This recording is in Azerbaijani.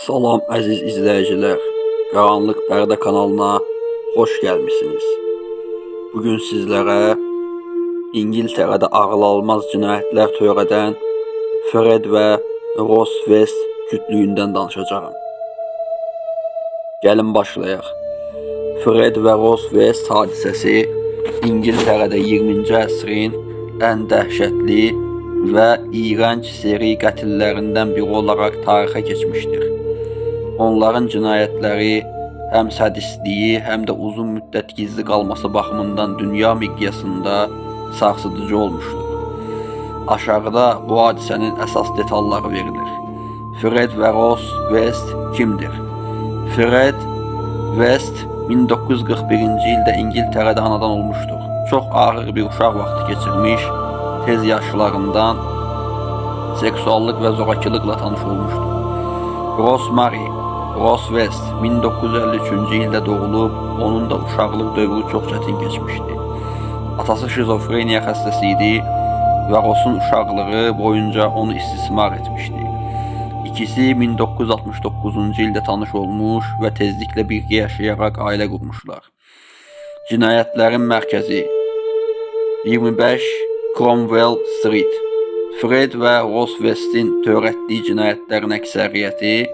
Salam əziz izləyicilər, Qaranlıq Pərdə kanalına xoş gəlmişsiniz. Bugün sizlərə İngiltərədə ağılalmaz cinayətlər törədən Fred və Rose West cütlüyündən danışacağım. Gəlin başlayaq. Fred və Rose West hadisəsi İngiltərədə 20-ci əsrin ən dəhşətli və iğrənc seri qətillərindən biri olaraq tarixə keçmişdir. Onların cinayətləri həm sadistliyi, həm də uzun müddət gizli qalması baxımından dünya miqyasında sarsıdıcı olmuşdur. Aşağıda bu hadisənin əsas detalları verilir. Fred və Rose West kimdir? Fred West 1941-ci ildə İngiltərədə anadan olmuşdur. Çox ağır bir uşaq vaxtı keçirmiş, tez yaşlarından seksuallıq və zorakılıqla tanış olmuşdur. Rose West 1953-cü ildə doğulub, onun da uşaqlıq dövrü çox çətin keçmişdi. Atası şizofreniya xəstəsi idi və Rose'un uşaqlığı boyunca onu istismar etmişdi. İkisi 1969-cu ildə tanış olmuş və tezliklə birgə yaşayaraq ailə qurmuşlar. Cinayətlərin mərkəzi 25 Cromwell Street. Fred və Rose West'in törətdiyi cinayətlərin əksəriyyəti